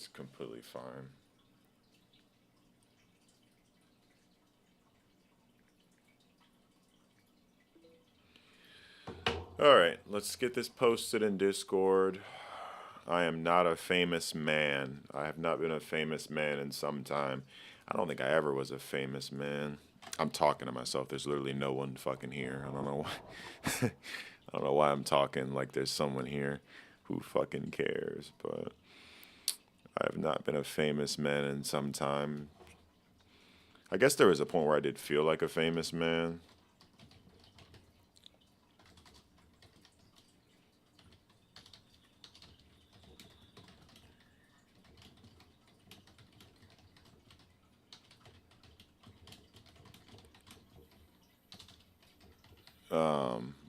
is completely fine. All right, let's get this posted in Discord. I am not a famous man. I have not been a famous man in some time. I don't think I ever was a famous man. I'm talking to myself. There's literally no one fucking here. I don't know why. I don't know why I'm talking like there's someone here who fucking cares, but I have not been a famous man in some time. I guess there was a point where I did feel like a famous man.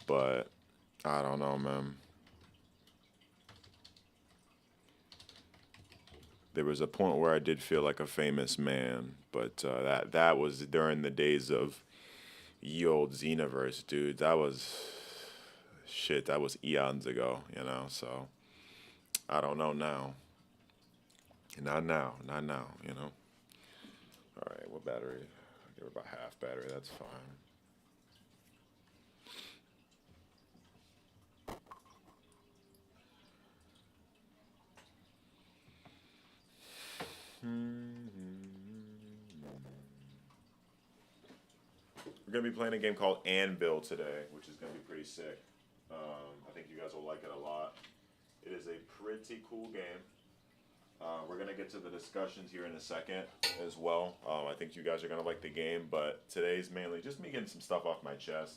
But I don't know, man. There was a point where I did feel like a famous man, but that was during the days of ye old Xenoverse, dude. That was shit. That was eons ago, you know. So I don't know now. Not now. Not now. You know. All right. What battery? Give her about half battery. That's fine. We're gonna be playing a game called Anvil today, which is gonna be pretty sick. I think you guys will like it a lot. It is a pretty cool game. We're gonna get to the discussions here in a second as well. I think you guys are gonna like the game, but today's mainly just me getting some stuff off my chest.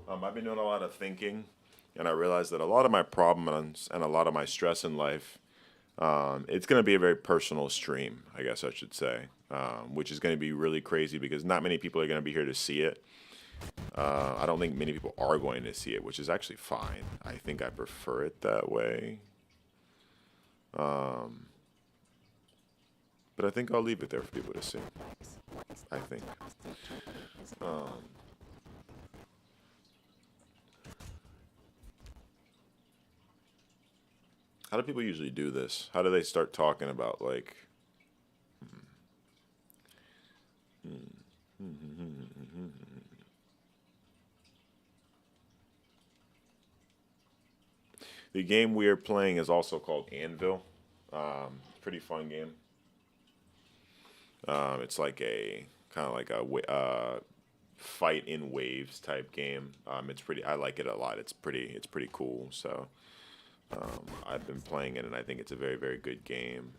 I've been doing a lot of thinking, and I realized that a lot of my problems and a lot of my stress in life, it's gonna be a very personal stream, I guess I should say, which is gonna be really crazy because not many people are gonna be here to see it. I don't think many people are going to see it, which is actually fine. I think I prefer it that way. But I think I'll leave it there for people to see. I think. Um, how do people usually do this? How do they start talking about like? The game we are playing is also called Anvil. Pretty fun game. It's like a kind of like a fight in waves type game. It's pretty. I like it a lot. It's pretty. It's pretty cool. So I've been playing it, and I think it's a very very good game.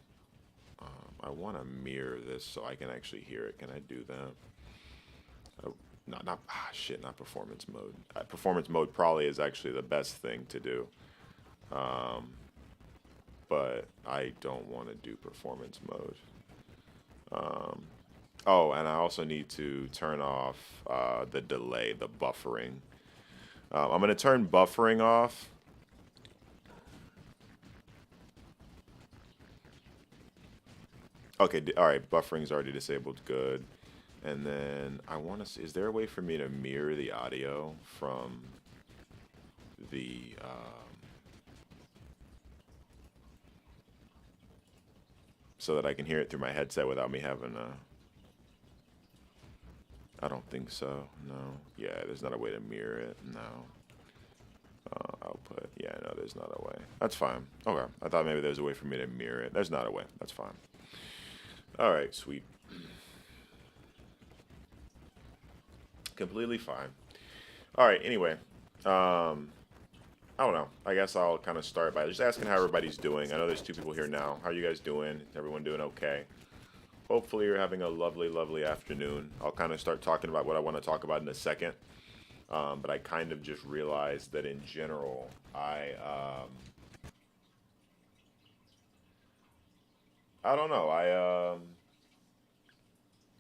I want to mirror this so I can actually hear it. Can I do that? Not shit. Not performance mode. Performance mode probably is actually the best thing to do. But I don't want to do performance mode. Oh, and I also need to turn off the delay, the buffering. I'm going to turn buffering off. Okay, all right, buffering's already disabled. Good. And then I want to see, is there a way for me to mirror the audio from the so that I can hear it through my headset without me having a. I don't think so. No. Yeah, there's not a way to mirror it. No. Output. Yeah, no, there's not a way. That's fine. Okay. I thought maybe there's a way for me to mirror it. There's not a way. That's fine. All right, sweet. Completely fine. All right, anyway. I don't know. I guess I'll kind of start by just asking how everybody's doing. I know there's two people here now. How are you guys doing? Is everyone doing okay? Hopefully you're having a lovely, lovely afternoon. I'll kind of start talking about what I want to talk about in a second. But I kind of just realized that in general, I don't know.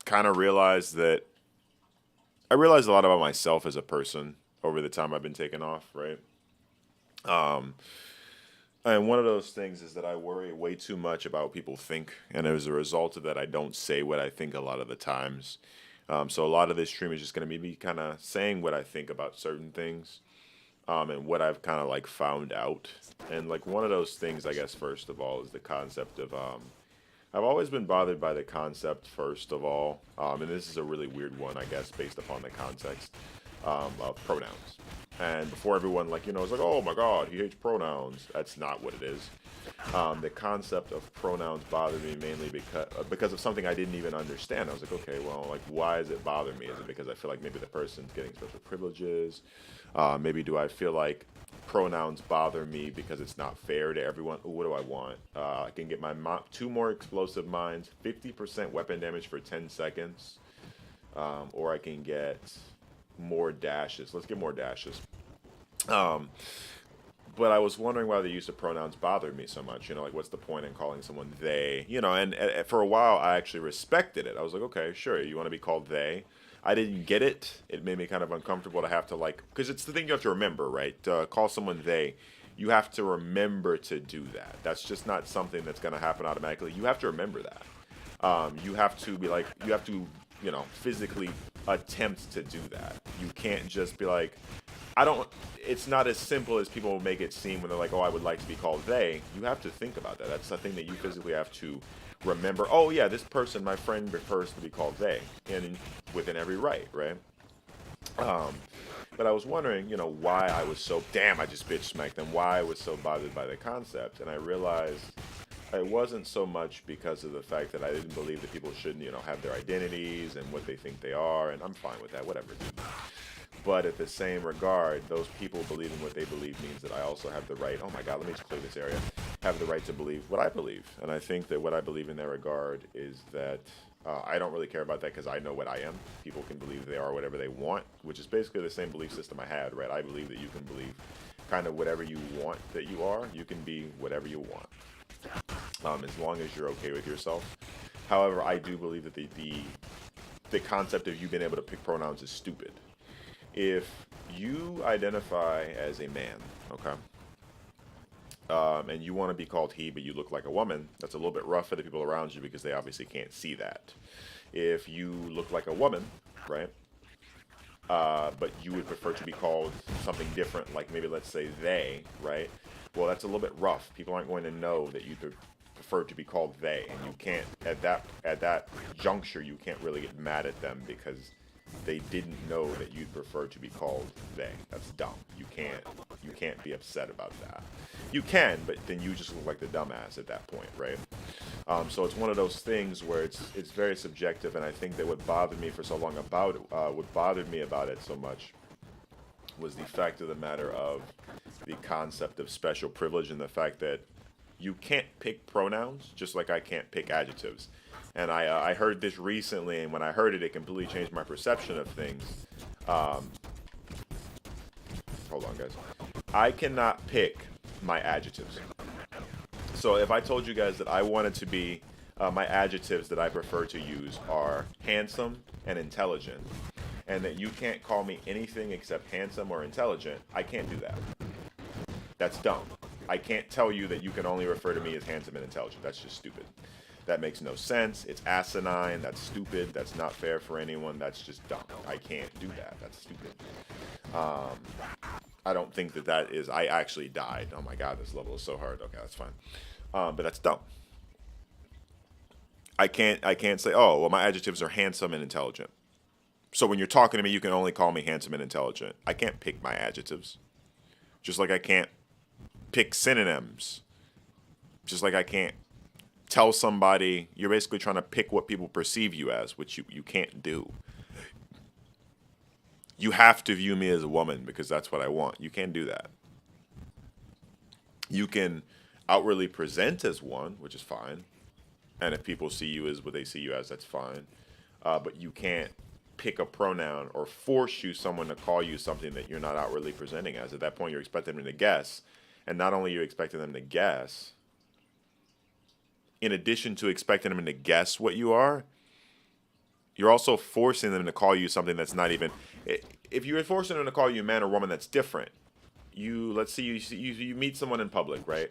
Kind of realized that I realized a lot about myself as a person over the time I've been taking off, right? Um, and one of those things is that I worry way too much about what people think, and as a result of that, I don't say what I think a lot of the times. So a lot of this stream is just going to be me kind of saying what I think about certain things, and what I've kind of like found out. And like one of those things, I guess, first of all, is the concept of I've always been bothered by the concept, first of all, and this is a really weird one, I guess, based upon the context of pronouns. And before everyone, like, is like, oh my God, he hates pronouns. That's not what it is. The concept of pronouns bothered me mainly because of something I didn't even understand. I was like, okay, well, like, why does it bother me? Is it because I feel like maybe the person's getting special privileges? Maybe do I feel like pronouns bother me because it's not fair to everyone? What do I want? I can get my two more explosive mines, 50% weapon damage for 10 seconds, or I can get more dashes. Let's get more dashes. Um, but I was wondering why the use of pronouns bothered me so much. Like, what's the point in calling someone they? And for a while, I actually respected it. I was like, okay, sure, you want to be called they. I didn't get it. It made me kind of uncomfortable to have to, like, because it's the thing you have to remember, right? Call someone they. You have to remember to do that. That's just not something that's going to happen automatically. You have to remember that. You have to be like, you have to, physically attempt to do that. You can't just be like, it's not as simple as people make it seem when they're like, oh, I would like to be called they. You have to think about that. That's the thing that you physically have to remember. Oh, yeah, this person, my friend, prefers to be called they. And within every right? But I was wondering, why I was so, damn, I just bitch smacked them, why I was so bothered by the concept. And I realized it wasn't so much because of the fact that I didn't believe that people shouldn't, have their identities and what they think they are. And I'm fine with that, whatever, dude. But at the same regard, those people believing what they believe means that I also have the right, oh my God, let me just clear this area, have the right to believe what I believe. And I think that what I believe in that regard is that I don't really care about that because I know what I am. People can believe they are whatever they want, which is basically the same belief system I had, right? I believe that you can believe kind of whatever you want that you are. You can be whatever you want, as long as you're okay with yourself. However, I do believe that the concept of you being able to pick pronouns is stupid. If you identify as a man, okay, and you want to be called he, but you look like a woman, that's a little bit rough for the people around you because they obviously can't see that. If you look like a woman, right, but you would prefer to be called something different, like maybe let's say they, right, well, that's a little bit rough. People aren't going to know that you prefer to be called they, and you can't, at that juncture, you can't really get mad at them because they didn't know that you'd prefer to be called they. That's dumb. You can't be upset about that. You can, but then you just look like the dumbass at that point, right? So it's one of those things where it's very subjective, and I think that what bothered me for so long about it, what bothered me about it so much was the fact of the matter of the concept of special privilege and the fact that you can't pick pronouns just like I can't pick adjectives. And I heard this recently, and when I heard it, it completely changed my perception of things. Hold on, guys. I cannot pick my adjectives. So if I told you guys that I wanted to be, my adjectives that I prefer to use are handsome and intelligent, and that you can't call me anything except handsome or intelligent, I can't do that. That's dumb. I can't tell you that you can only refer to me as handsome and intelligent. That's just stupid. That makes no sense. It's asinine. That's stupid. That's not fair for anyone. That's just dumb. I can't do that. That's stupid. I don't think that is. I actually died. Oh my God, this level is so hard. Okay, that's fine. But that's dumb. I can't say, oh, well, my adjectives are handsome and intelligent. So when you're talking to me, you can only call me handsome and intelligent. I can't pick my adjectives. Just like I can't pick synonyms. Just like I can't tell somebody, you're basically trying to pick what people perceive you as, which you can't do. You have to view me as a woman because that's what I want. You can't do that. You can outwardly present as one, which is fine. And if people see you as what they see you as, that's fine. But you can't pick a pronoun or force someone to call you something that you're not outwardly presenting as. At that point, you're expecting them to guess. And not only are you expecting them to guess, in addition to expecting them to guess what you are, you're also forcing them to call you something that's not even. If you're forcing them to call you a man or woman, that's different. Let's see, you meet someone in public, right?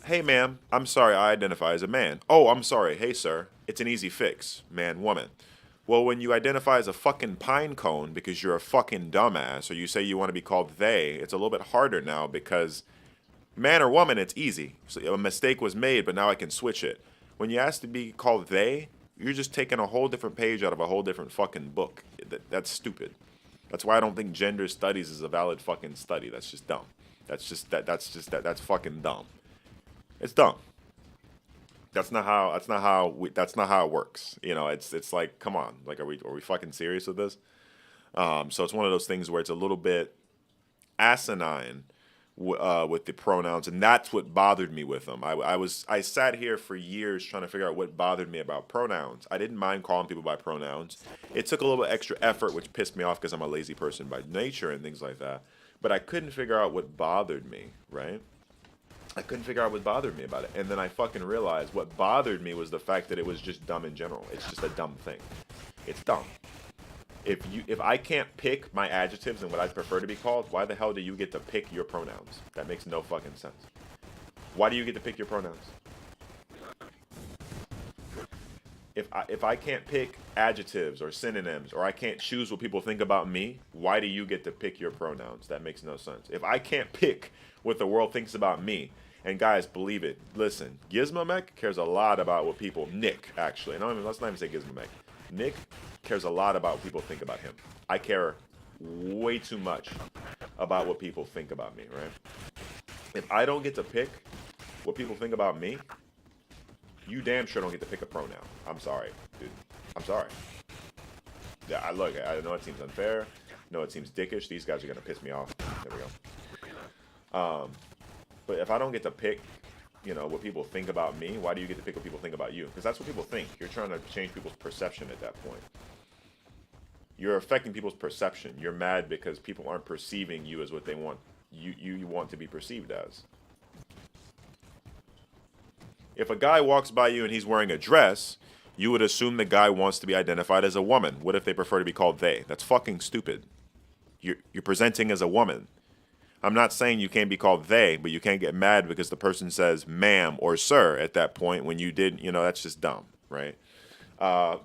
Hey, ma'am, I'm sorry, I identify as a man. Oh, I'm sorry. Hey, sir, it's an easy fix, man, woman. Well, when you identify as a fucking pine cone because you're a fucking dumbass, or you say you want to be called they, it's a little bit harder now because man or woman, it's easy. So a mistake was made, but now I can switch it. When you ask to be called they, you're just taking a whole different page out of a whole different fucking book. That's stupid. That's why I don't think gender studies is a valid fucking study. That's just dumb. That's fucking dumb. It's dumb. That's not how it works. You know, it's like, come on. Like, are we fucking serious with this? So it's one of those things where it's a little bit asinine with the pronouns, and that's what bothered me with them. I sat here for years trying to figure out what bothered me about pronouns. I didn't mind calling people by pronouns. It took a little bit extra effort, which pissed me off because I'm a lazy person by nature and things like that. But I couldn't figure out what bothered me, right? I couldn't figure out what bothered me about it. And then I fucking realized what bothered me was the fact that it was just dumb in general. It's just a dumb thing. It's dumb. If I can't pick my adjectives and what I prefer to be called, why the hell do you get to pick your pronouns? That makes no fucking sense. Why do you get to pick your pronouns? If I can't pick adjectives or synonyms, or I can't choose what people think about me, why do you get to pick your pronouns? That makes no sense. If I can't pick what the world thinks about me, and guys, believe it, listen, Gizmomech cares a lot about what people, Nick, actually, let's not even say Gizmomech. Nick cares a lot about what people think about him. I care way too much about what people think about me, right? If I don't get to pick what people think about me, you damn sure don't get to pick a pronoun. I'm sorry, dude. I'm sorry. Yeah, I know it seems unfair. I know it seems dickish. These guys are going to piss me off. There we go. But if I don't get to pick, what people think about me, why do you get to pick what people think about you? Because that's what people think. You're trying to change people's perception at that point. You're affecting people's perception. You're mad because people aren't perceiving you as what they want you want to be perceived as. If a guy walks by you and he's wearing a dress, you would assume the guy wants to be identified as a woman. What if they prefer to be called they? That's fucking stupid. You're presenting as a woman. I'm not saying you can't be called they, but you can't get mad because the person says ma'am or sir at that point when you didn't, that's just dumb, right?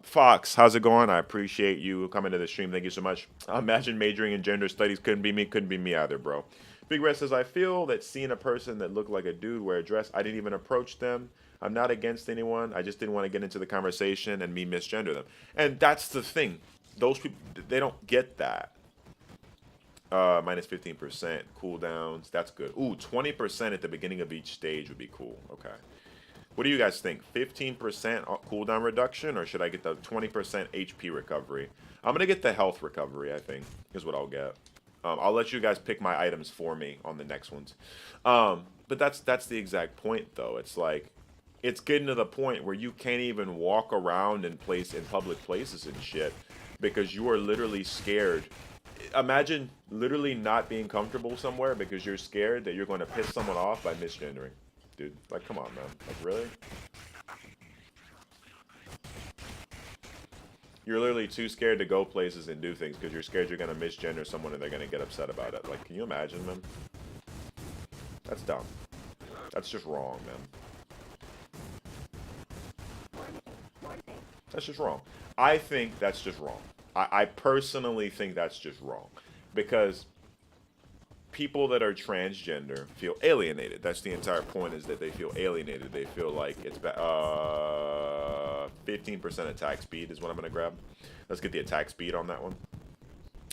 Fox, how's it going? I appreciate you coming to the stream. Thank you so much. Imagine majoring in gender studies. Couldn't be me either, bro. Big Red says, I feel that seeing a person that looked like a dude wear a dress, I didn't even approach them. I'm not against anyone. I just didn't want to get into the conversation and me misgender them. And that's the thing. Those people, they don't get that. Minus 15% cooldowns. That's good. Ooh, 20% at the beginning of each stage would be cool. Okay. What do you guys think? 15% cooldown reduction, or should I get the 20% HP recovery? I'm going to get the health recovery, I think, is what I'll get. I'll let you guys pick my items for me on the next ones. But that's the exact point, though. It's like, it's getting to the point where you can't even walk around in public places and shit because you are literally scared. Imagine literally not being comfortable somewhere because you're scared that you're going to piss someone off by misgendering. Dude, like, come on, man. Like, really? You're literally too scared to go places and do things because you're scared you're going to misgender someone and they're going to get upset about it. Like, can you imagine, man? That's dumb. That's just wrong, man. That's just wrong. I think that's just wrong. I personally think that's just wrong because people that are transgender feel alienated. That's the entire point, is that they feel alienated. They feel like it's 15% attack speed is what I'm going to grab. Let's get the attack speed on that one.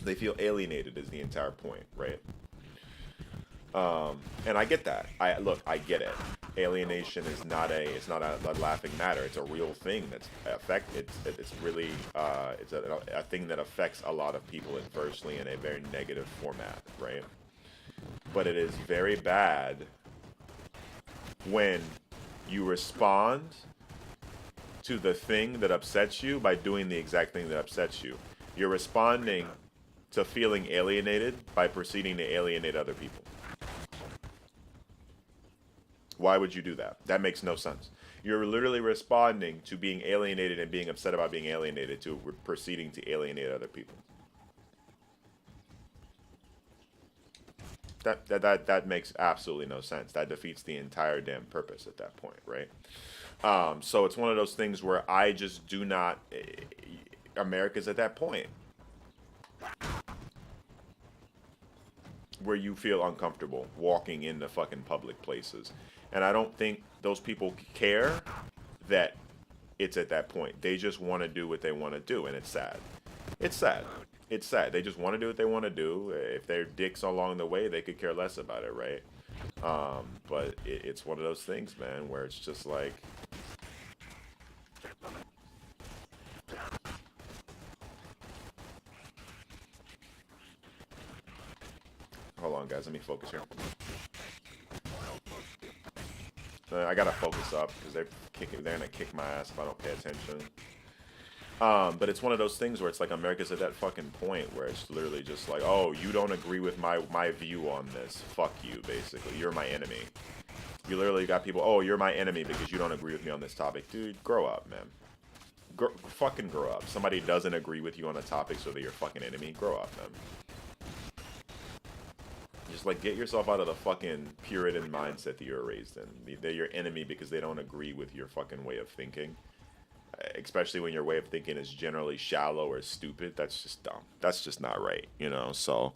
They feel alienated is the entire point, right? And I get that. I get it. Alienation is not a laughing matter. It's a real thing that's it's really it's a thing that affects a lot of people adversely in a very negative format, right? But it is very bad when you respond to the thing that upsets you by doing the exact thing that upsets you. You're responding to feeling alienated by proceeding to alienate other people. Why would you do that? That makes no sense. You're literally responding to being alienated and being upset about being alienated to proceeding to alienate other people. That makes absolutely no sense. That defeats the entire damn purpose at that point, right? So it's one of those things where I just do not. America's at that point where you feel uncomfortable walking into fucking public places. And I don't think those people care that it's at that point. They just want to do what they want to do, and it's sad. It's sad. It's sad. They just want to do what they want to do. If they're dicks along the way, they could care less about it, right? But it's one of those things, man, where it's just like, hold on, guys. Let me focus here. I gotta focus up because they're gonna kick my ass if I don't pay attention. But it's one of those things where it's like America's at that fucking point where it's literally just like, oh, you don't agree with my view on this. Fuck you, basically. You're my enemy. You literally got people, oh, you're my enemy because you don't agree with me on this topic. Dude, grow up, man. Fucking grow up. Somebody doesn't agree with you on a topic, so they're your fucking enemy. Grow up, man. Just like get yourself out of the fucking Puritan mindset that you're raised in. They're your enemy because they don't agree with your fucking way of thinking. Especially when your way of thinking is generally shallow or stupid. That's just dumb. That's just not right, you know. So,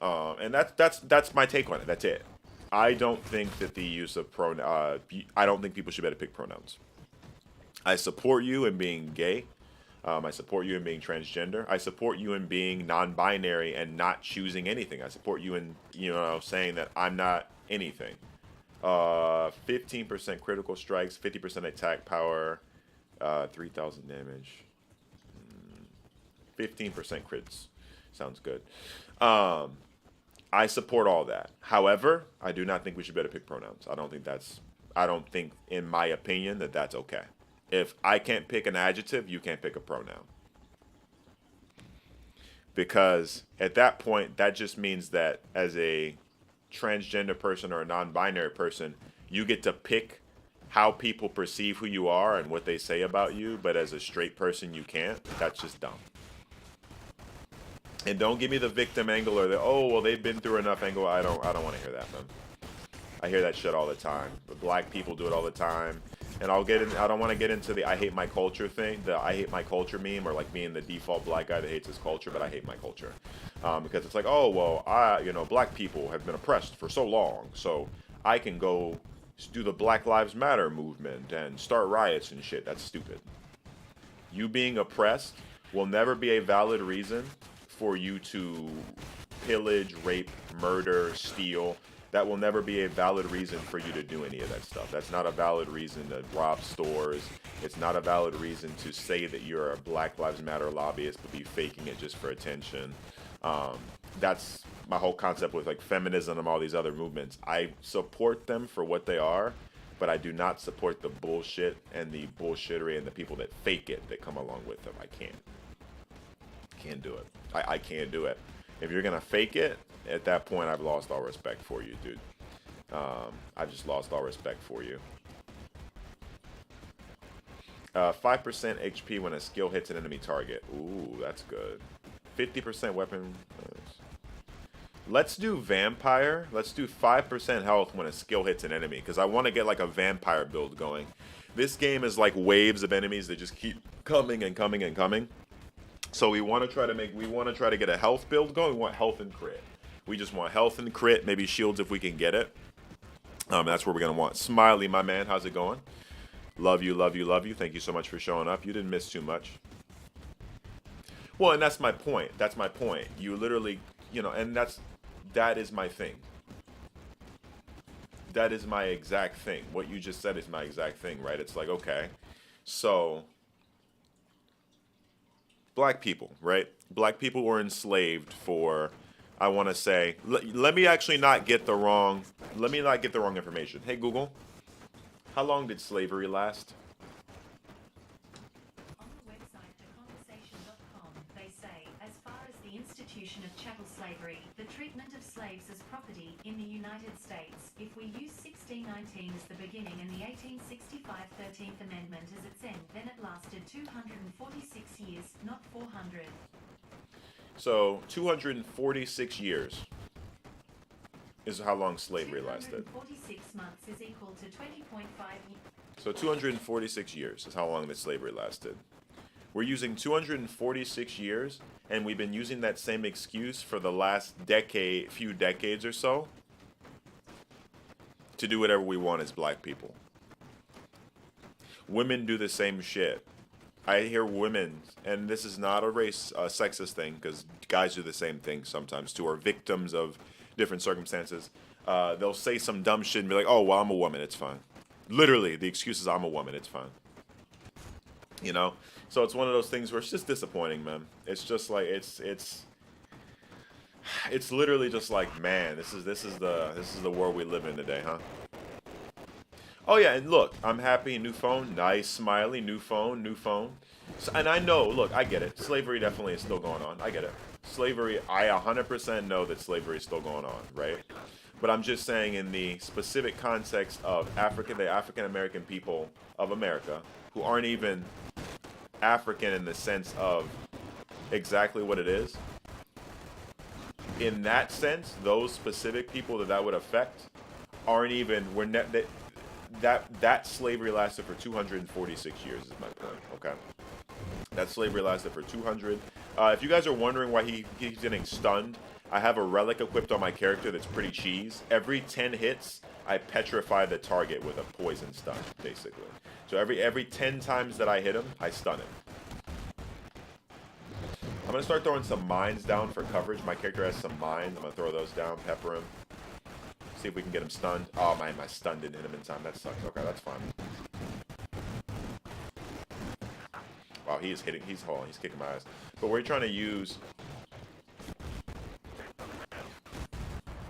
and that's my take on it. That's it. I don't think that the use of I don't think people should be able to pick pronouns. I support you in being gay. I support you in being transgender. I support you in being non-binary and not choosing anything. I support you in, you know, saying that I'm not anything. 15% critical strikes, 50% attack power, 3,000 damage, 15% crits. Sounds good. I support all that. However, I do not think we should be able to pick pronouns. I don't think, in my opinion, that that's okay. If I can't pick an adjective, you can't pick a pronoun. Because at that point, that just means that as a transgender person or a non-binary person, you get to pick how people perceive who you are and what they say about you, but as a straight person, you can't. That's just dumb. And don't give me the victim angle or the, oh, well, they've been through enough angle. I don't want to hear that, man. I hear that shit all the time. But black people do it all the time. And I don't want to get into the I hate my culture thing, the I hate my culture meme, or like being the default black guy that hates his culture, but I hate my culture. Because it's like, oh, well, black people have been oppressed for so long, so I can go do the Black Lives Matter movement and start riots and shit. That's stupid. You being oppressed will never be a valid reason for you to pillage, rape, murder, steal. That will never be a valid reason for you to do any of that stuff. That's not a valid reason to rob stores. It's not a valid reason to say that you're a Black Lives Matter lobbyist but be faking it just for attention. That's my whole concept with like feminism and all these other movements. I support them for what they are, but I do not support the bullshit and the bullshittery and the people that fake it that come along with them. I can't do it. I can't do it. If you're gonna fake it, at that point, I've lost all respect for you, dude. I've just lost all respect for you. 5% HP when a skill hits an enemy target. Ooh, that's good. 50% weapon. Let's do vampire. Let's do 5% health when a skill hits an enemy, because I want to get like a vampire build going. This game is like waves of enemies that just keep coming and coming and coming. So we want to try to get a health build going. We want health and crit. We just want health and crit, maybe shields if we can get it. That's what we're going to want. Smiley, my man, how's it going? Love you, love you, love you. Thank you so much for showing up. You didn't miss too much. Well, and that's my point. That's my point. You literally, and that is my thing. That is my exact thing. What you just said is my exact thing, right? It's like, okay, so black people, right? Black people were enslaved for, I want to say, let me not get the wrong information. Hey, Google, how long did slavery last? On the website theconversation.com, they say, as far as the institution of chattel slavery, the treatment of slaves as property in the United States, if we use 1619 as the beginning and the 1865 13th Amendment as its end, then it lasted 246 years, not 400. So 246 years is how long slavery lasted. 246 months is equal to 20.5 years. So 246 years is how long that slavery lasted. We're using 246 years, and we've been using that same excuse for the last few decades or so, to do whatever we want as black people. Women do the same shit. I hear women, and this is not a race sexist thing, because guys do the same thing sometimes too, or victims of different circumstances. They'll say some dumb shit and be like, "Oh, well, I'm a woman. It's fine." Literally, the excuse is, "I'm a woman. It's fine." You know, so it's one of those things where it's just disappointing, man. It's just like it's literally just like, man, this is the world we live in today, huh? Oh yeah, and look, I'm happy, new phone, nice, smiley, new phone, new phone. So, and I know, look, I get it. Slavery definitely is still going on. I get it. Slavery, I 100% know that slavery is still going on, right? But I'm just saying in the specific context of the African American people of America, who aren't even African in the sense of exactly what it is. In that sense, those specific people that would affect aren't even, that slavery lasted for 246 years is my point, okay? That slavery lasted for 200. If you guys are wondering why he's getting stunned, I have a relic equipped on my character that's pretty cheese. Every 10 hits, I petrify the target with a poison stun, basically. So every 10 times that I hit him, I stun him. I'm going to start throwing some mines down for coverage. My character has some mines. I'm going to throw those down, pepper him. See if we can get him stunned. Oh, my stun didn't hit him in time. That sucks. Okay, that's fine. Wow, he's kicking my ass. But we're trying to use...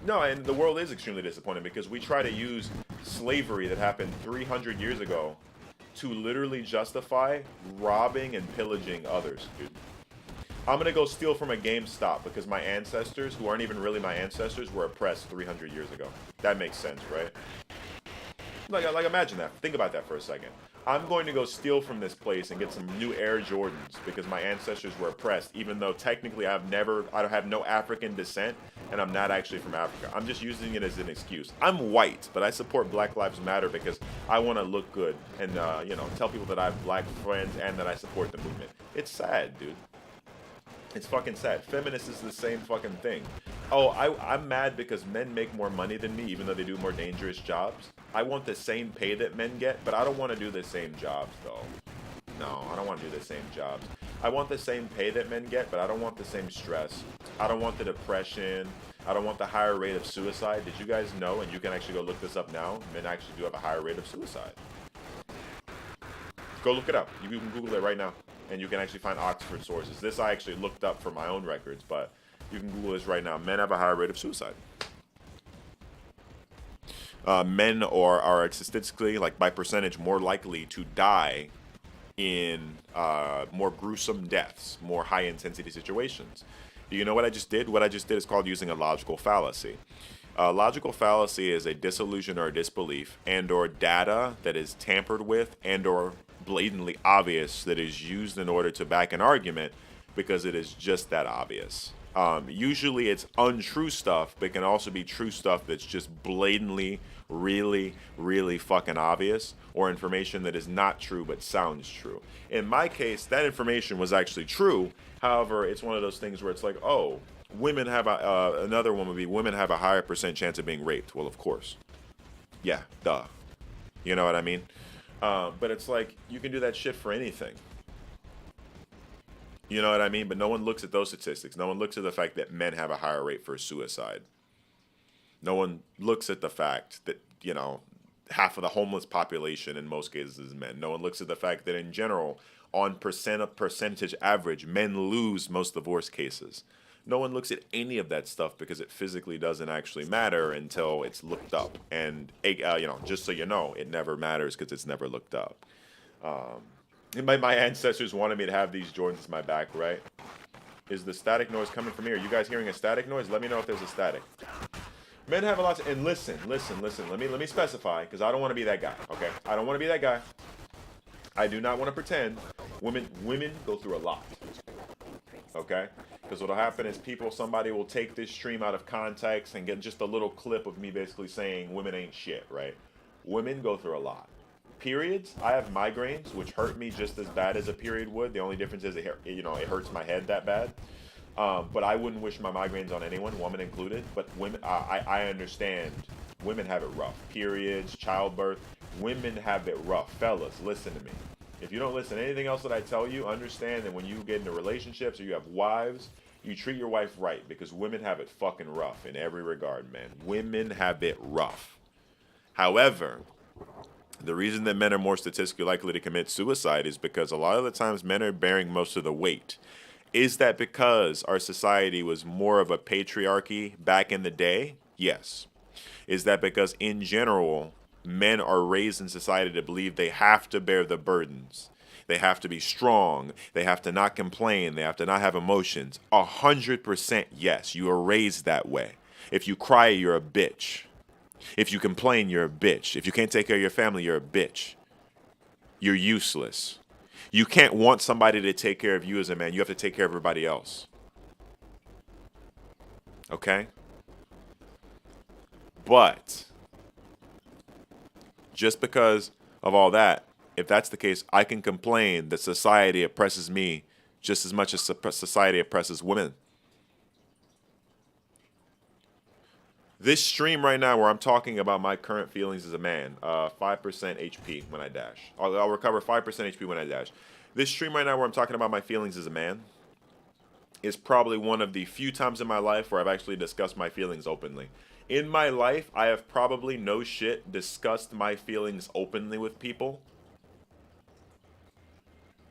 No, and the world is extremely disappointing because we try to use slavery that happened 300 years ago to literally justify robbing and pillaging others, dude. I'm going to go steal from a GameStop because my ancestors, who aren't even really my ancestors, were oppressed 300 years ago. That makes sense, right? Like imagine that. Think about that for a second. I'm going to go steal from this place and get some new Air Jordans because my ancestors were oppressed, even though technically I have no African descent and I'm not actually from Africa. I'm just using it as an excuse. I'm white, but I support Black Lives Matter because I want to look good and, tell people that I have black friends and that I support the movement. It's sad, dude. It's fucking sad. Feminist is the same fucking thing. Oh, I'm mad because men make more money than me, even though they do more dangerous jobs. I want the same pay that men get, but I don't want to do the same jobs, though. No, I don't want to do the same jobs. I want the same pay that men get, but I don't want the same stress. I don't want the depression. I don't want the higher rate of suicide. Did you guys know, and you can actually go look this up now, men actually do have a higher rate of suicide. Go look it up. You can Google it right now. And you can actually find Oxford sources. This I actually looked up for my own records, but you can Google this right now. Men have a higher rate of suicide. Men are statistically, like by percentage, more likely to die in more gruesome deaths, more high-intensity situations. Do you know what I just did? What I just did is called using a logical fallacy. Logical fallacy is a disillusion or a disbelief and or data that is tampered with and or blatantly obvious that is used in order to back an argument because it is just that obvious. Usually it's untrue stuff, but it can also be true stuff that's just blatantly, really, really fucking obvious, or information that is not true but sounds true. In my case, that information was actually true. However, it's one of those things where it's like, oh, women have another one would be women have a higher percent chance of being raped. Well, of course. Yeah, duh. You know what I mean? But it's like, you can do that shit for anything. You know what I mean? But no one looks at those statistics. No one looks at the fact that men have a higher rate for suicide. No one looks at the fact that, half of the homeless population in most cases is men. No one looks at the fact that in general, on percentage average, men lose most divorce cases. No one looks at any of that stuff because it physically doesn't actually matter until it's looked up. And, just so you know, it never matters because it's never looked up. My ancestors wanted me to have these Jordans in my back, right? Is the static noise coming from here? Are you guys hearing a static noise? Let me know if there's a static. Men have a lot to... And listen. Let me specify, because I don't want to be that guy, okay? I don't want to be that guy. I do not want to pretend. Women go through a lot. Okay? Because what'll happen is somebody will take this stream out of context and get just a little clip of me basically saying women ain't shit, right? Women go through a lot. Periods, I have migraines, which hurt me just as bad as a period would. The only difference is it hurts my head that bad. But I wouldn't wish my migraines on anyone, woman included. But women, I understand Women have it rough. Periods, childbirth. Women have it rough. Fellas, listen to me. If you don't listen to anything else that I tell you, understand that when you get into relationships or you have wives, you treat your wife right, because women have it fucking rough in every regard, man. Women have it rough. However, the reason that men are more statistically likely to commit suicide is because a lot of the times men are bearing most of the weight. Is that because our society was more of a patriarchy back in the day? Yes. Is that because in general, men are raised in society to believe they have to bear the burdens? They have to be strong. They have to not complain. They have to not have emotions. 100% yes. You are raised that way. If you cry, you're a bitch. If you complain, you're a bitch. If you can't take care of your family, you're a bitch. You're useless. You can't want somebody to take care of you as a man. You have to take care of everybody else. Okay? But just because of all that, if that's the case, I can complain that society oppresses me just as much as society oppresses women. This stream right now where I'm talking about my current feelings as a man, 5% HP when I dash. I'll recover 5% HP when I dash. This stream right now where I'm talking about my feelings as a man is probably one of the few times in my life where I've actually discussed my feelings openly. In my life, I have probably, no shit, discussed my feelings openly with people.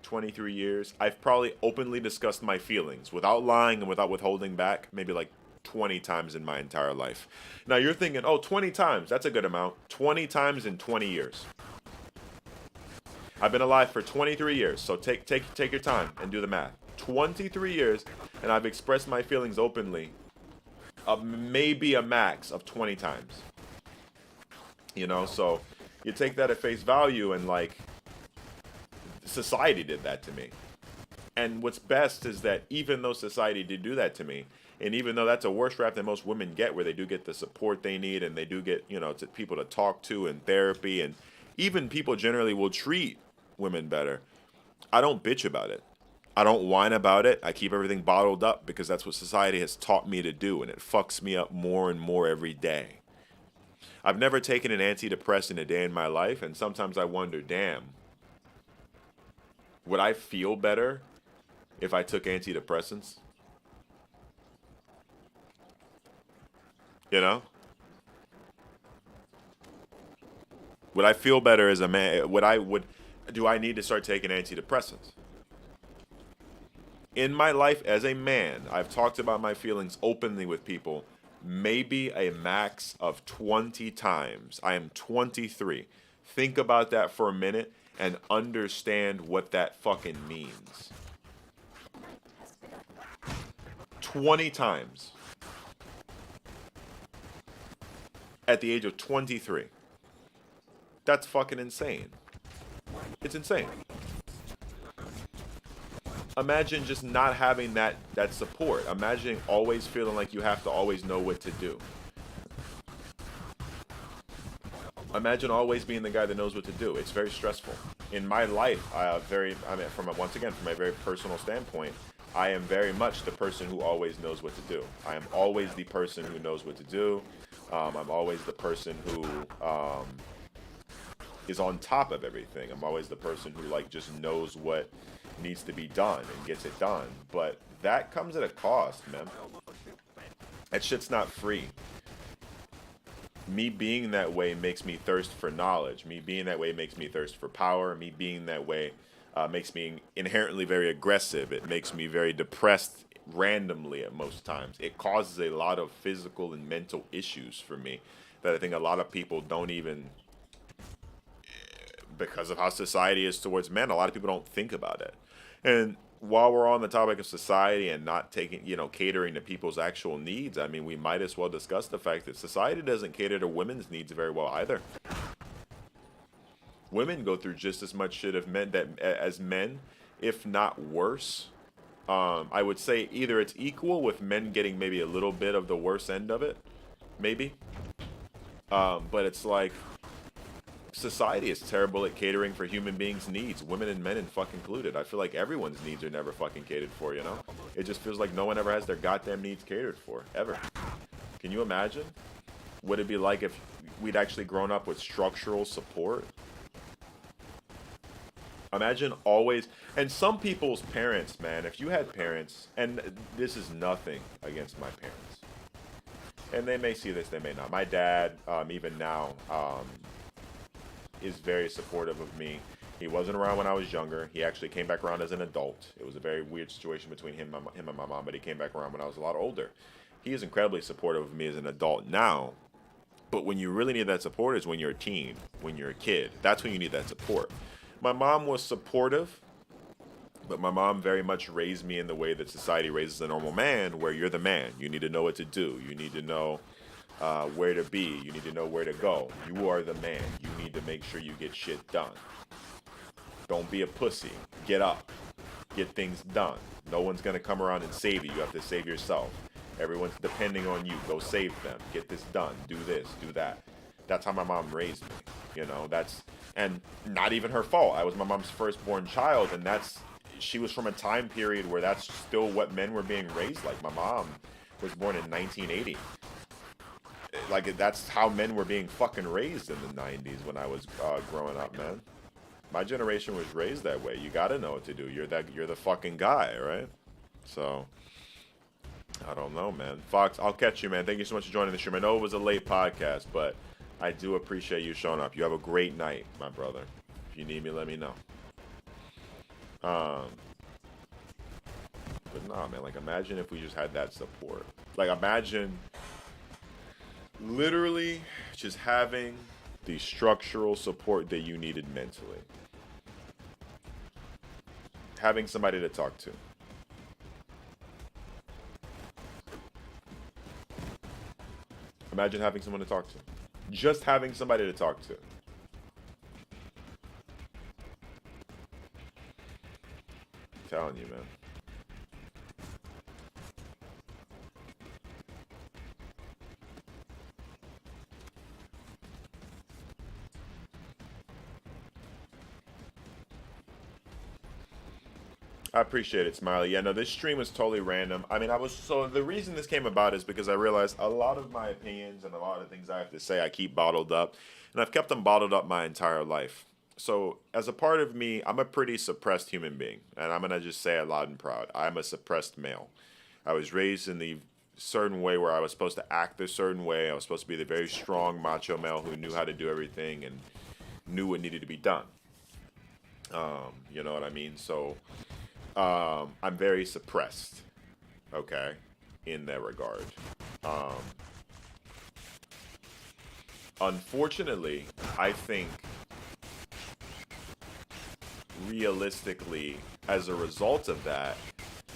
23 years. I've probably openly discussed my feelings without lying and without withholding back, maybe like 20 times in my entire life. Now you're thinking, oh, 20 times, that's a good amount. 20 times in 20 years. I've been alive for 23 years, so take your time and do the math. 23 years, and I've expressed my feelings openly maybe a max of 20 times. You know, so you take that at face value, and like, society did that to me. And what's best is that even though society did do that to me, and even though that's a worse rap than most women get, where they do get the support they need, and they do get, you know, people to talk to and therapy, and even people generally will treat women better, I don't bitch about it. I don't whine about it. I keep everything bottled up because that's what society has taught me to do, and it fucks me up more and more every day. I've never taken an antidepressant a day in my life, and sometimes I wonder, damn, would I feel better if I took antidepressants? You know? Would I feel better as a man? Do I need to start taking antidepressants? In my life as a man, I've talked about my feelings openly with people maybe a max of 20 times. I am 23. Think about that for a minute and understand what that fucking means. 20 times. At the age of 23. That's fucking insane. It's insane. Imagine just not having that support. Imagine always feeling like you have to always know what to do. Imagine always being the guy that knows what to do. It's very stressful. In my life, from a very personal standpoint, I am very much the person who always knows what to do. I am always the person who knows what to do. I'm always the person who is on top of everything. I'm always the person who like just knows what needs to be done and gets it done. But that comes at a cost, man. That shit's not free. Me being that way makes me thirst for knowledge. Me being that way makes me thirst for power. Me being that way makes me inherently very aggressive. It makes me very depressed randomly at most times. It causes a lot of physical and mental issues for me that I think a lot of people don't even, because of how society is towards men, a lot of people don't think about it. And while we're on the topic of society and not taking, catering to people's actual needs, I mean, we might as well discuss the fact that society doesn't cater to women's needs very well either. Women go through just as much shit as men, if not worse. I would say either it's equal, with men getting maybe a little bit of the worst end of it, maybe. But it's like, society is terrible at catering for human beings' needs, women and men and fucking included. I feel like everyone's needs are never fucking catered for, you know? It just feels like no one ever has their goddamn needs catered for, ever. Can you imagine? Would it be like if, we'd actually grown up with structural support. Imagine always, and some people's parents, man, if you had parents, and this is nothing against my parents, and they may see this, they may not. My dad, even now, is very supportive of me. He wasn't around when I was younger. He actually came back around as an adult. It was a very weird situation between him and my mom, but he came back around when I was a lot older. He is incredibly supportive of me as an adult now. But when you really need that support is when you're a teen, when you're a kid. That's when you need that support. My mom was supportive, but my mom very much raised me in the way that society raises a normal man, where you're the man. You need to know what to do. You need to know where to be. You need to know where to go. You are the man. You need to make sure you get shit done. Don't be a pussy. Get up. Get things done. No one's going to come around and save you. You have to save yourself. Everyone's depending on you. Go save them. Get this done. Do this. Do that. That's how my mom raised me. You know, and not even her fault. I was my mom's firstborn child, and she was from a time period where that's still what men were being raised like. My mom was born in 1980. Like, that's how men were being fucking raised in the 90s when I was growing up, man. My generation was raised that way. You gotta know what to do. You're the fucking guy, right? So, I don't know, man. Fox, I'll catch you, man. Thank you so much for joining the stream. I know it was a late podcast, but I do appreciate you showing up. You have a great night, my brother. If you need me, let me know. But nah, man, like, imagine if we just had that support. Like, imagine literally just having the structural support that you needed mentally. Having somebody to talk to. Imagine having someone to talk to. Just having somebody to talk to. I'm telling you, man. I appreciate it, Smiley. Yeah, no, this stream was totally random. I mean, so the reason this came about is because I realized a lot of my opinions and a lot of things I have to say I keep bottled up, and I've kept them bottled up my entire life. So as a part of me, I'm a pretty suppressed human being, and I'm gonna just say it loud and proud. I'm a suppressed male. I was raised in the certain way where I was supposed to act a certain way. I was supposed to be the very strong macho male who knew how to do everything and knew what needed to be done. You know what I mean? So I'm very suppressed, okay, in that regard. Unfortunately, I think realistically, as a result of that,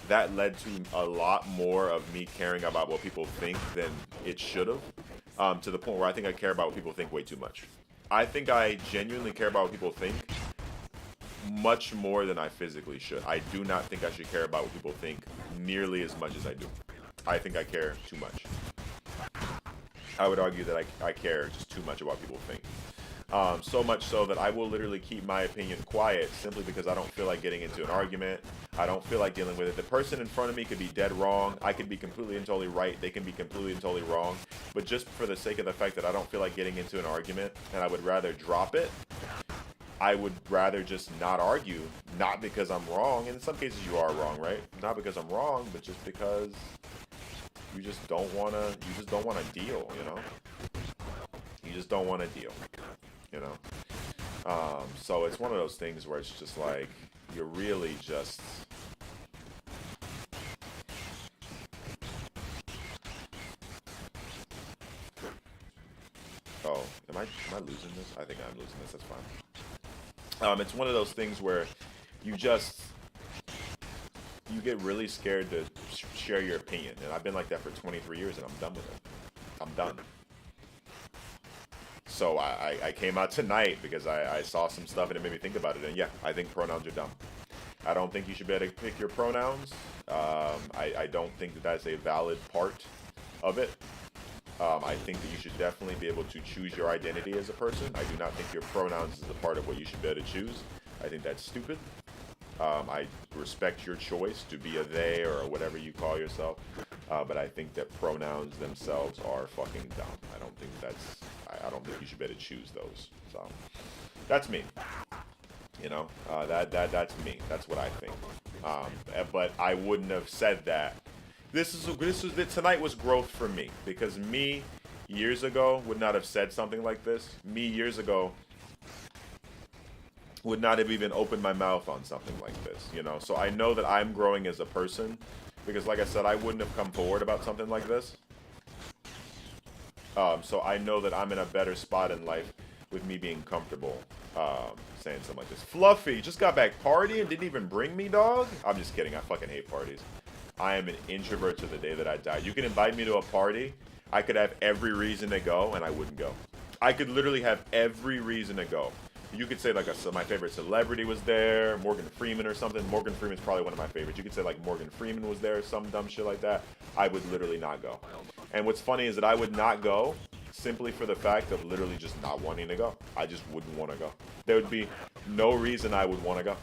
that led to a lot more of me caring about what people think than it should have, to the point where I think I care about what people think way too much. I think I genuinely care about what people think much more than I physically should. I do not think I should care about what people think nearly as much as I do. I think I care too much. I would argue that I care just too much about what people think. So much so that I will literally keep my opinion quiet simply because I don't feel like getting into an argument. I don't feel like dealing with it. The person in front of me could be dead wrong. I could be completely and totally right. They can be completely and totally wrong. But just for the sake of the fact that I don't feel like getting into an argument and I would rather drop it, I would rather just not argue, not because I'm wrong. And in some cases you are wrong, right? Not because I'm wrong, but just because you just don't want to deal, you know? You just don't want to deal, you know? So it's one of those things where it's just like, you're really just... Oh, am I losing this? I think I'm losing this, that's fine. It's one of those things where you get really scared to share your opinion. And I've been like that for 23 years and I'm done with it. I'm done. So I came out tonight because I saw some stuff and it made me think about it. And yeah, I think pronouns are dumb. I don't think you should be able to pick your pronouns. I don't think that that's a valid part of it. I think that you should definitely be able to choose your identity as a person. I do not think your pronouns is a part of what you should be able to choose. I think that's stupid. I respect your choice to be a they or whatever you call yourself. But I think that pronouns themselves are fucking dumb. I don't don't think I don't think you should be able to choose those. So that's me. You know, that's me. That's what I think. But I wouldn't have said that. Tonight was growth for me, because me years ago would not have said something like this. Me years ago would not have even opened my mouth on something like this, you know? So I know that I'm growing as a person, because like I said, I wouldn't have come forward about something like this. So I know that I'm in a better spot in life with me being comfortable saying something like this. Fluffy, just got back partying, didn't even bring me, dog? I'm just kidding, I fucking hate parties. I am an introvert to the day that I die. You can invite me to a party, I could have every reason to go, and I wouldn't go. I could literally have every reason to go. You could say like my favorite celebrity was there, Morgan Freeman or something. Morgan Freeman's probably one of my favorites. You could say like Morgan Freeman was there or some dumb shit like that. I would literally not go. And what's funny is that I would not go simply for the fact of literally just not wanting to go. I just wouldn't want to go. There would be no reason I would want to go.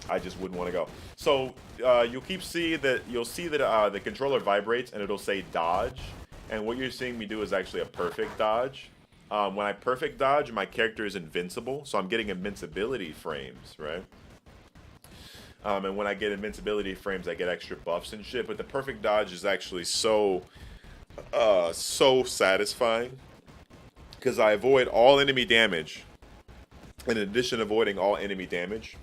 I just wouldn't want to go. So you'll see that the controller vibrates and it'll say dodge. And what you're seeing me do is actually a perfect dodge. When I perfect dodge, my character is invincible, so I'm getting invincibility frames, right? And when I get invincibility frames, I get extra buffs and shit. But the perfect dodge is actually so satisfying, because I avoid all enemy damage. In addition to avoiding all enemy damage,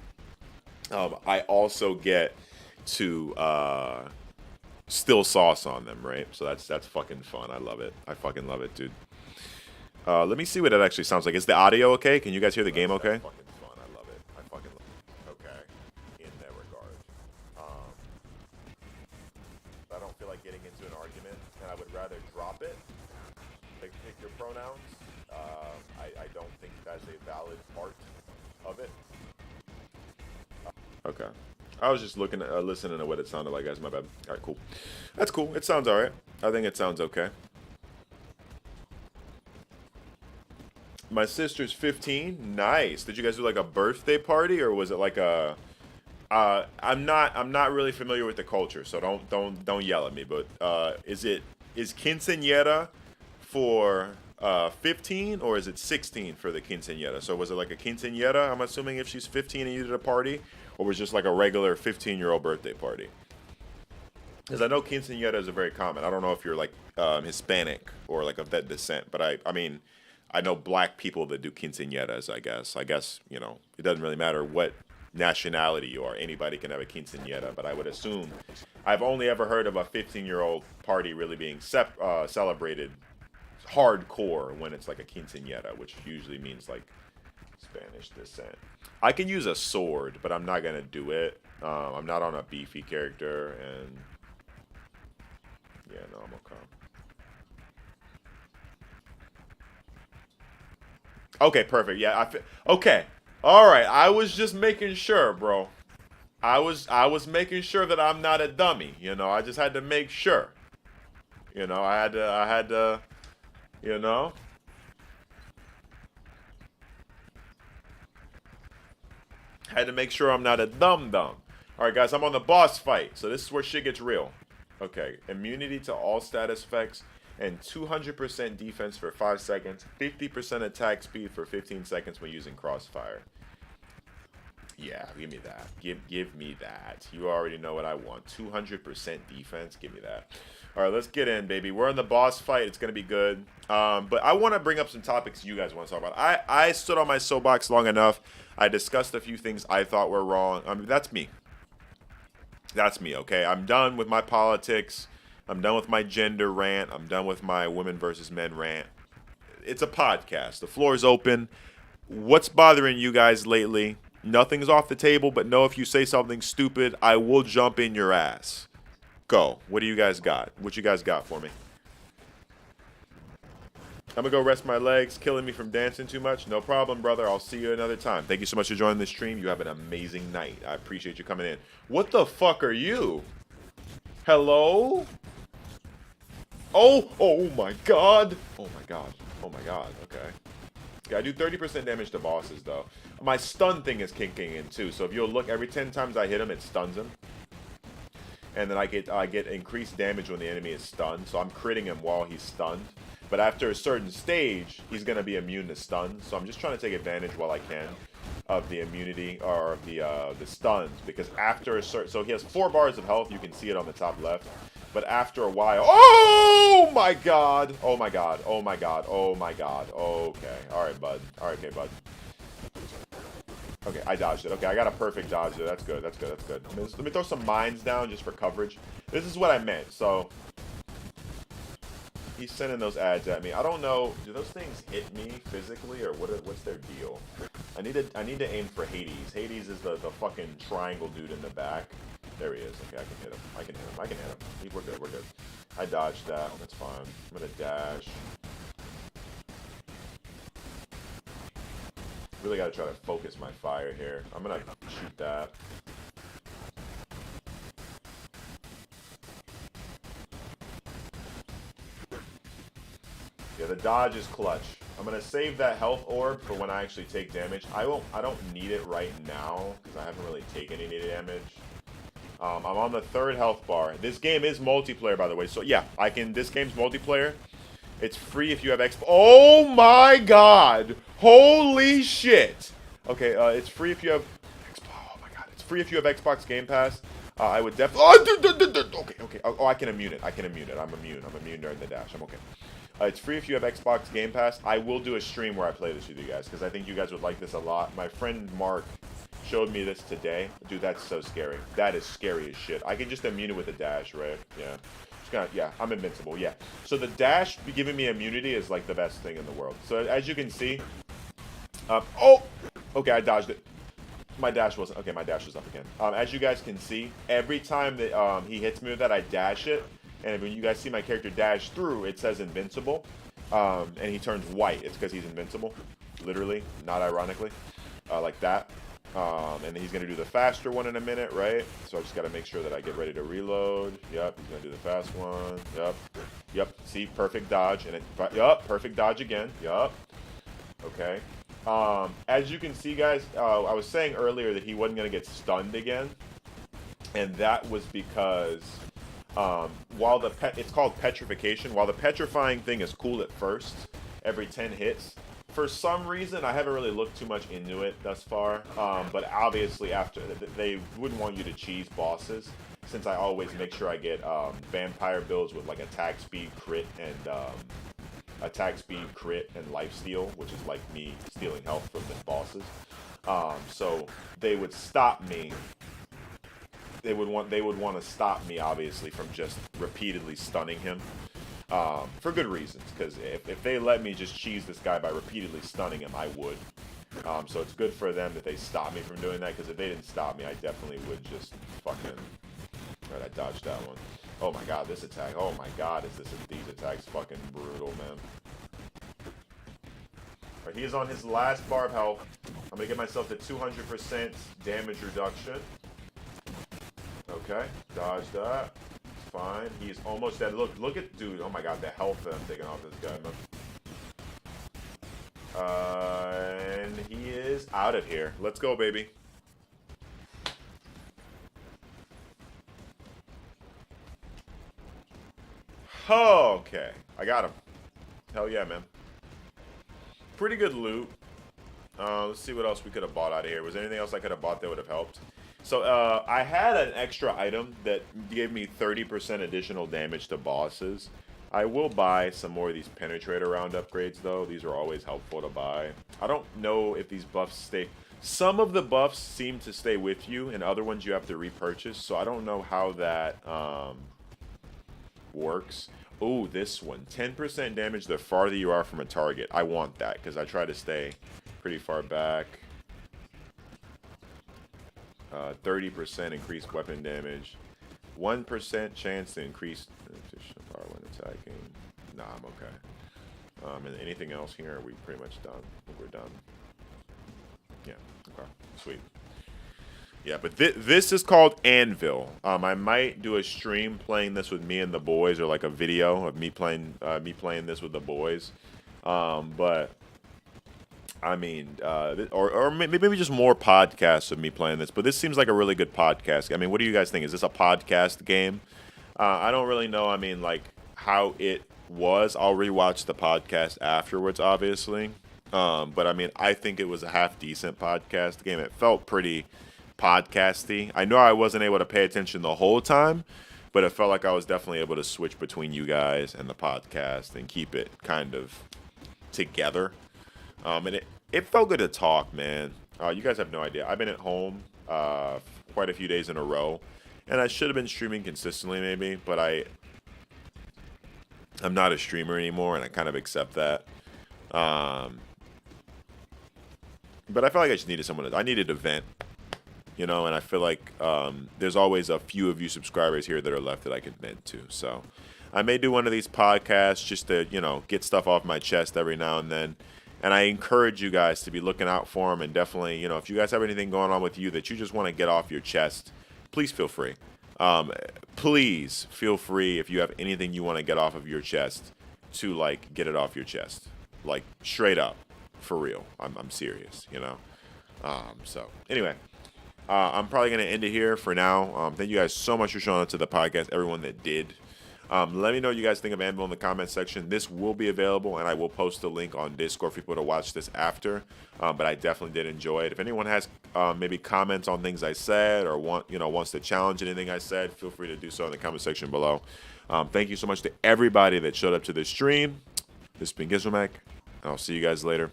I also get to still sauce on them, right? So that's fucking fun. I love it. I fucking love it, dude. Let me see what it actually sounds like. Is the audio okay? Can you guys hear the game okay? That's fucking fun. I love it. I fucking love it. Okay. In that regard. I don't feel like getting into an argument, and I would rather drop it. Pick your pronouns. I don't think that's a valid part of it. Okay. I was just listening to what it sounded like, guys. My bad. All right, cool. That's cool. It sounds all right. I think it sounds okay. My sister's 15. Nice. Did you guys do like a birthday party, or was it like a? I'm not really familiar with the culture, so don't yell at me. But is quinceañera for 15, or is it 16 for the quinceañera? So was it like a quinceañera? I'm assuming if she's 15 and you did a party, or was it just like a regular 15-year-old birthday party? Because I know quinceañeras are very common. I don't know if you're like Hispanic or like of that descent, but I mean. I know black people that do quinceañeras, I guess, you know, it doesn't really matter what nationality you are. Anybody can have a quinceañera, but I would assume I've only ever heard of a 15-year-old party really being celebrated hardcore when it's like a quinceañera, which usually means like Spanish descent. I can use a sword, but I'm not going to do it. I'm not on a beefy character, and yeah, no, I'm okay. Okay, perfect. Yeah, okay. All right. I was just making sure, bro. I was making sure that I'm not a dummy. You know, I just had to make sure. You know, I had to. You know. Had to make sure I'm not a dum-dum. All right, guys. I'm on the boss fight, so this is where shit gets real. Okay. Immunity to all status effects. And 200% defense for 5 seconds, 50% attack speed for 15 seconds when using crossfire. Yeah, give me that. Give me that. You already know what I want. 200% defense, give me that. All right, let's get in, baby. We're in the boss fight. It's going to be good. But I want to bring up some topics you guys want to talk about. I stood on my soapbox long enough. I discussed a few things I thought were wrong. I mean, that's me. That's me, okay? I'm done with my politics. I'm done with my gender rant. I'm done with my women versus men rant. It's a podcast. The floor is open. What's bothering you guys lately? Nothing's off the table, but know if you say something stupid, I will jump in your ass. Go. What do you guys got? What you guys got for me? I'm going to go rest my legs. Killing me from dancing too much? No problem, brother. I'll see you another time. Thank you so much for joining the stream. You have an amazing night. I appreciate you coming in. What the fuck are you? Hello? Oh my god. Oh my god. Oh my god. Okay. Yeah, I do 30% damage to bosses, though. My stun thing is kicking in, too. So if you'll look, every 10 times I hit him, it stuns him. and then I get increased damage when the enemy is stunned. So I'm critting him while he's stunned. But after a certain stage, he's gonna be immune to stun. So I'm just trying to take advantage while I can of the immunity or the stuns, because after a certain, so he has 4 bars of health. You can see it on the top left. But after a while, oh my god, oh my god, oh my god, oh my god. Okay, all right, bud. All right, okay, bud. Okay, I dodged it. Okay, I got a perfect dodge there. That's good. That's good. That's good. Let me throw some mines down just for coverage. This is what I meant. So he's sending those ads at me. I don't know. Do those things hit me physically, or what's their deal? I need to aim for Hades. Hades is the fucking triangle dude in the back. There he is. Okay, I can hit him. I can hit him. I can hit him. We're good. We're good. I dodged that. That's fine. I'm gonna dash. Really gotta try to focus my fire here. I'm gonna shoot that. Yeah, the dodge is clutch. I'm gonna save that health orb for when I actually take damage. I don't need it right now because I haven't really taken any damage. I'm on the 3rd health bar. This game is multiplayer, by the way. So yeah, this game's multiplayer. It's free if you have Xbox. Oh my god! Holy shit! Okay, it's free if you have. Oh my god! It's free if you have Xbox Game Pass. I would definitely. Okay. Oh, I can immune it. I can immune it. I'm immune during the dash. I'm okay. It's free if you have Xbox Game Pass. I will do a stream where I play this with you guys because I think you guys would like this a lot. My friend Mark showed me this today. Dude, that's so scary. That is scary as shit. I can just immune it with a dash, right? Yeah. Yeah, I'm invincible, yeah. So the dash giving me immunity is like the best thing in the world. So as you can see, okay, I dodged it. My dash wasn't, okay, my dash was up again. As you guys can see, every time that he hits me with that, I dash it. And when you guys see my character dash through, it says invincible. And he turns white. It's because he's invincible, literally, not ironically, like that. And he's going to do the faster one in a minute, right? So I just got to make sure that I get ready to reload. Yep, he's going to do the fast one. Yep. See, perfect dodge. And yup, perfect dodge again. Yup. Okay. As you can see, guys, I was saying earlier that he wasn't going to get stunned again. And that was because while it's called petrification. While the petrifying thing is cool at first, every 10 hits, for some reason, I haven't really looked too much into it thus far, but obviously after, they wouldn't want you to cheese bosses, since I always make sure I get vampire builds with like attack speed, crit, and lifesteal, which is like me stealing health from the bosses. So they would stop me. They would want to stop me, obviously, from just repeatedly stunning him. For good reasons, because if they let me just cheese this guy by repeatedly stunning him, I would. So it's good for them that they stop me from doing that, because if they didn't stop me, I definitely would just fucking... Right, I dodged that one. Oh my god, this attack. Oh my god, these attacks fucking brutal, man. Alright, he is on his last bar of health. I'm gonna get myself to 200% damage reduction. Okay, dodge that. Fine. He's almost dead. Look at dude. Oh my god, the health that I'm taking off this guy, man. And he is out of here. Let's go, baby. Okay, I got him. Hell yeah, man. Pretty good loot. Let's see what else we could have bought out of here. Was there anything else I could have bought that would have helped? So, I had an extra item that gave me 30% additional damage to bosses. I will buy some more of these penetrator round upgrades, though. These are always helpful to buy. I don't know if these buffs stay... Some of the buffs seem to stay with you, and other ones you have to repurchase, so I don't know how that works. Oh, this one. 10% damage the farther you are from a target. I want that, because I try to stay pretty far back. 30% increased weapon damage. 1% chance to increase power when attacking. Nah, I'm okay. And anything else here? Are we pretty much done? I think we're done. Yeah, okay. Sweet. Yeah, but this is called Anvil. I might do a stream playing this with me and the boys, or like a video of me playing this with the boys. But I mean, or maybe just more podcasts of me playing this. But this seems like a really good podcast. I mean, what do you guys think? Is this a podcast game? I don't really know. I mean, like how it was. I'll rewatch the podcast afterwards, obviously. But I mean, I think it was a half decent podcast game. It felt pretty podcasty. I know I wasn't able to pay attention the whole time, but it felt like I was definitely able to switch between you guys and the podcast and keep it kind of together. And it felt good to talk, man. You guys have no idea. I've been at home quite a few days in a row, and I should have been streaming consistently, maybe, but I'm not a streamer anymore, and I kind of accept that. But I felt like I just needed someone. I needed a vent, and I feel like there's always a few of you subscribers here that are left that I can vent to. So I may do one of these podcasts just to, get stuff off my chest every now and then. And I encourage you guys to be looking out for them. And definitely, if you guys have anything going on with you that you just want to get off your chest, please feel free. Please feel free if you have anything you want to get off of your chest to, get it off your chest. Straight up. For real. I'm serious, So, anyway. I'm probably going to end it here for now. Thank you guys so much for showing up to the podcast, everyone that did. Let me know what you guys think of Anvil in the comment section. This will be available, and I will post a link on Discord for people to watch this after. But I definitely did enjoy it. If anyone has maybe comments on things I said or wants to challenge anything I said, feel free to do so in the comment section below. Thank you so much to everybody that showed up to this stream. This has been Gizmac, and I'll see you guys later.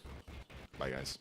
Bye, guys.